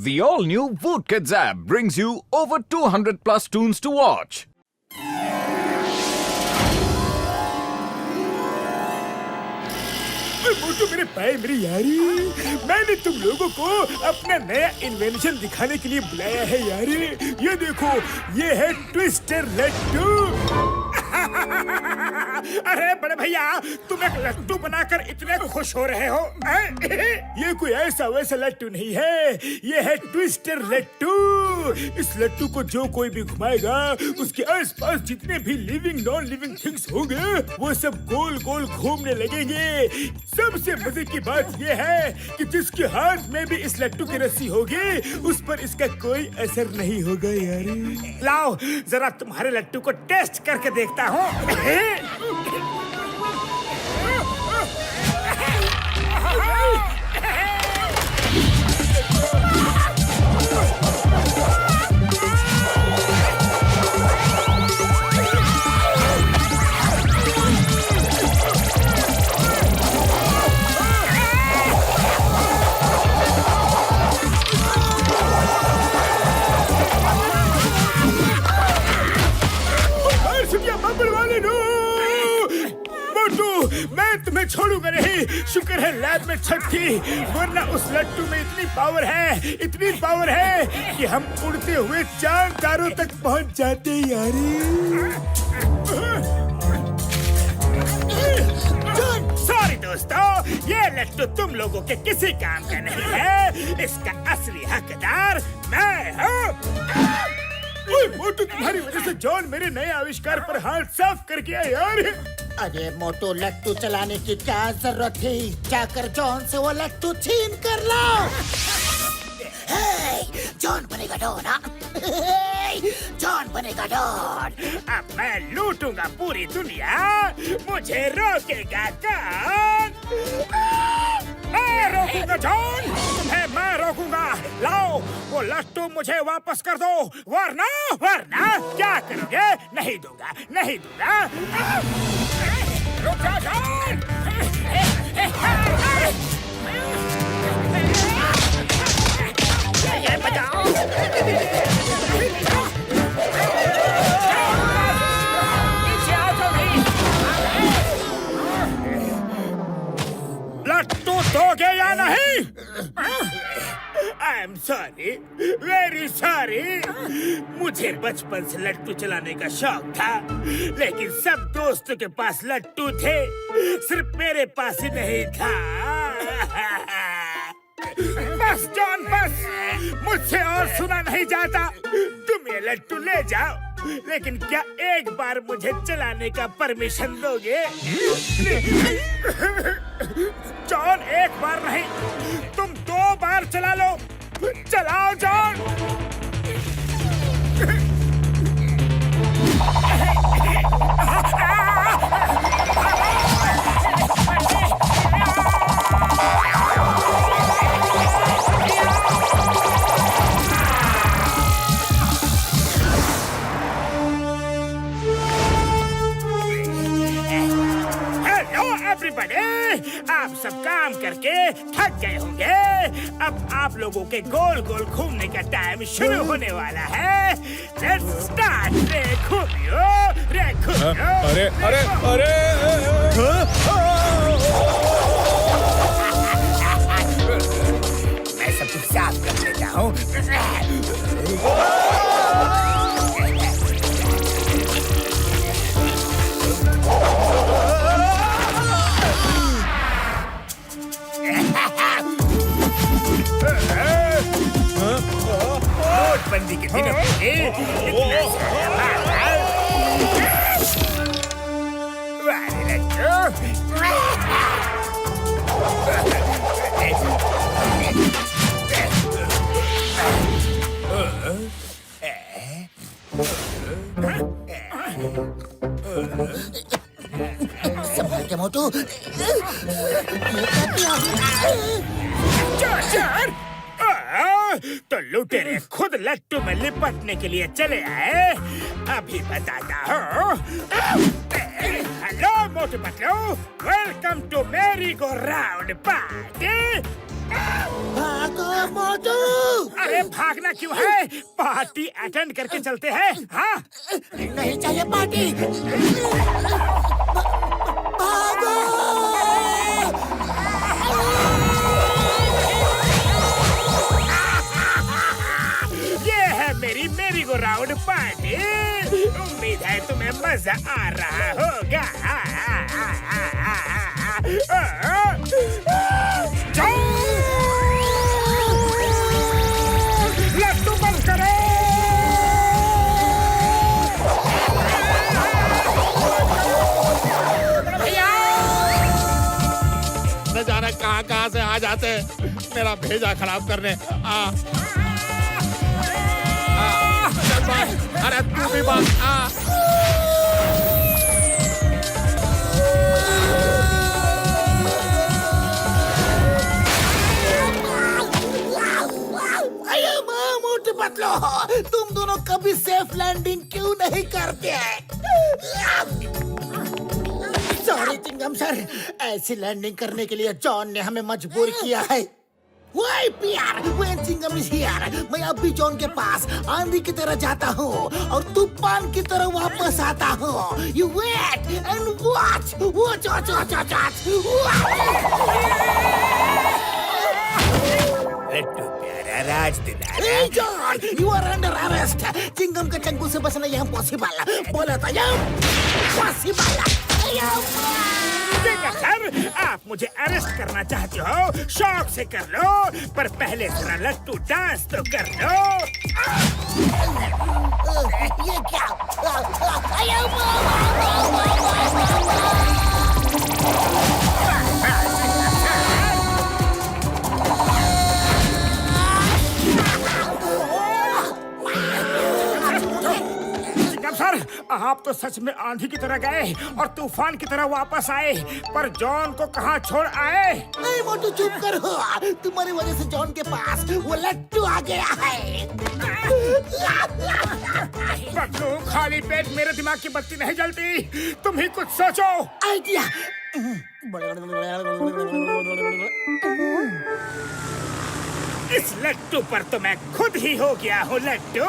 The all-new Voot Kids app brings you over 200 plus tunes to watch. मोटू मेरे पाए मेरी यारी, मैंने तुम लोगों को अपना नया इन्वेंशन दिखाने के लिए बुलाया है यारी। ये देखो, ये है ट्विस्टर लड्डू। अरे बड़े भैया, तुम एक लड्डू बनाकर इतने खुश हो रहे हो? ये कोई ऐसा वैसा लड्डू नहीं है, ये है ट्विस्टर लड्डू। इस लड्डू को जो कोई भी घुमाएगा, उसके आसपास जितने भी लिविंग नॉन लिविंग थिंग्स होंगे, वो सब गोल गोल घूमने लगेंगे। सबसे मजे की बात ये है कि जिसके हाथ में भी इस लड्डू की रस्सी होगी, उस पर इसका कोई असर नहीं होगा यारी। लाओ जरा तुम्हारे लड्डू को टेस्ट करके देखता हूँ। मैं तुम्हें छोड़ूंगा नहीं। शुक्र है लैब में छत थी, वरना उस लट्टू में इतनी पावर है कि हम उड़ते हुए चांद तारों तक पहुंच जाते यारी। सॉरी दोस्तों, ये लट्टू तुम लोगों के किसी काम का नहीं है। इसका असली हकदार मैं हूँ। मोटू, तुम्हारी वजह से जॉन मेरे नए आविष्कार पर हाथ साफ करके आया यार। अरे मोटू, लट्टू चलाने की क्या जरूरत थी? जाकर जॉन से वो लट्टू छीन कर लाओ। जॉन बनेगा डॉन, जॉन बनेगा डॉन। अब मैं लूटूंगा पूरी दुनिया, मुझे रोकेगा कौन? मैं रोकूंगा जॉन, तुम्हें मैं रोकूंगा। लाओ वो लट्टू मुझे वापस कर दो, वरना क्या करोगे? नहीं दूंगा। रुक जा जॉन। ये बचाओ। पीछे आओ जल्दी। लट्टू दोगे या नहीं? I am sorry, very sorry. मुझे बचपन से लट्टू चलाने का शौक था, लेकिन सब दोस्तों के पास लट्टू थे, सिर्फ मेरे पास ही नहीं था। बस जॉन बस, मुझसे और सुना नहीं जाता। तुम ये लट्टू ले जाओ, लेकिन क्या एक बार मुझे चलाने का परमिशन दोगे? जॉन, एक बार नहीं, तुम 2 बार चला लो। चलाओ जॉन। आप सब काम करके थक गए होंगे। अब आप लोगों के गोल गोल घूमने का टाइम शुरू होने वाला है। Let's start. रे घूमियो। अरे मैं सब कुछ साफ कर लेता हूँ। नोटबंदी के दिनों में इतना सारा संभल के मोटू। तो लुटेरे खुद लट्टू में लिपटने के लिए चले आए। अभी बताता हूँ। Hello Motu Patlu, welcome to merry go round party. भागो मोटू। अरे भागना क्यों है? पार्टी अटेंड करके चलते हैं। हाँ नहीं चाहिए पार्टी। भागो। ये है मेरी मेरी गो राउंड पार्टी। उम्मीद है तुम्हें मजा आ रहा होगा। जाओ, लड्डू बंद करो। न जाने कहाँ से आ जाते मेरा भेजा खराब करने। चल भाई, अरे तू भी बात अरे माँ मोटू पतलो, तुम दोनों कभी सेफ लैंडिंग क्यों नहीं करते? सॉरी चिंगम सर, ऐसी लैंडिंग करने के लिए जॉन ने हमें मजबूर किया है। Why PR? When Singham is here, मैं अब भी जॉन के पास आंधी की तरह जाता हूँ और तूफान की तरह वापस आता हूँ। You wait and watch. Watch, watch, watch, watch, watch. Laddu प्यारा राज दुलारा। Hey John, you are under arrest. Chingam के चंगू से बचना यहाँ पॉसिबल। बोला था यहाँ पॉसिबल। सर, आप मुझे अरेस्ट करना चाहते हो? शौक से कर लो, पर पहले जरा लट्टू डांस तो कर लो। ये क्या? सर, आप तो सच में आंधी की तरह गए और तूफान की तरह वापस आए, पर जॉन को कहाँ छोड़ आए? नहीं मोटू चुप करो, तुम्हारी वजह से जॉन के पास वो लट्टू आ गया है। पतलू, खाली पेट मेरे दिमाग की बत्ती नहीं जलती। तुम ही कुछ सोचो। आइडिया। इस लट्टू पर तो मैं खुद ही हो गया हूँ लट्टू।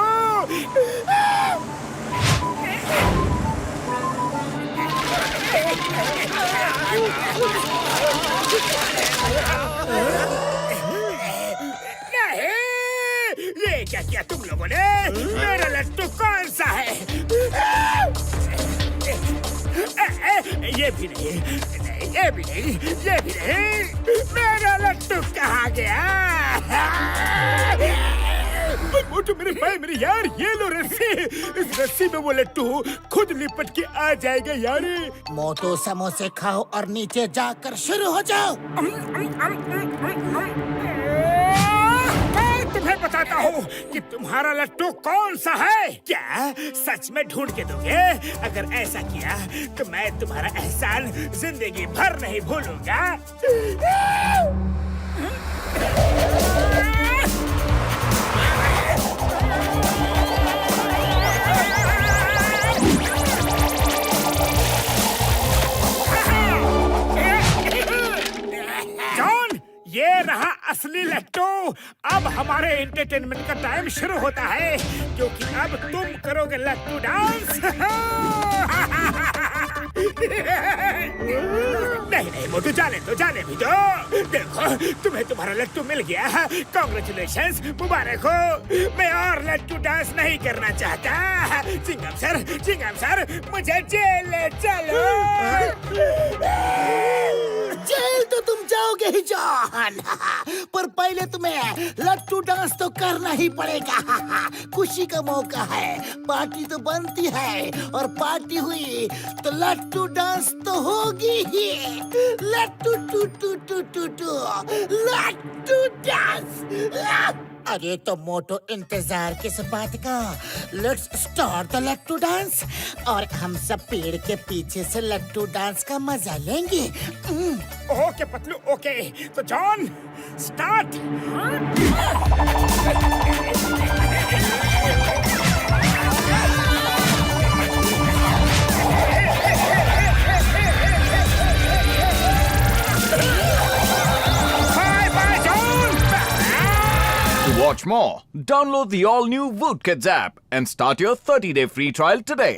नहीं, ये क्या किया तुम लोगों ने? मेरा लट्टू कौन सा है? ये भी नहीं, ये भी नहीं, ये भी नहीं। मेरा लट्टू कहाँ गया? मोटू मेरे भाई, मेरे यार, ये लो रस्सी। इस रस्सी में वो लट्टू खुद लिपट के आ जाएगा यार। मोटू समोसे खाओ और नीचे जाकर शुरू हो जाओ। मैं तुम्हें बताता हूँ कि तुम्हारा लट्टू कौन सा है। क्या सच में ढूंढ के दोगे? अगर ऐसा किया तो मैं तुम्हारा एहसान जिंदगी भर नहीं भूलूंगा। जॉन, ये रहा असली लट्टू। अब हमारे एंटरटेनमेंट का टाइम शुरू होता है, क्योंकि अब तुम करोगे लट्टू डांस। नहीं नहीं मोटू, जाने दो, जाने भी दो। देखो, तुम्हें तुम्हारा लट्टू मिल गया। कांग्रेचुलेशंस, मुबारक हो। मैं और लट्टू डांस नहीं करना चाहता। चिंगम सर, मुझे जेल ले चलो। जेल तो तुम जाओगे ही जॉन, पर पहले तुम्हें लट्टू डांस तो करना ही पड़ेगा। खुशी का मौका है, पार्टी तो बनती है, और पार्टी हुई तो लट्टू डांस तो होगी ही। लट्टू टू टू टू टू टू लट्टू डांस। अरे तो मोटो, इंतजार किस बात का? Let's start the lattu dance, और हम सब पेड़ के पीछे से लट्टू डांस का मजा लेंगे। Okay Patlu, okay. तो John, start. Bye bye John. more, download the all-new Woot Kids app and start your 30-day free trial today.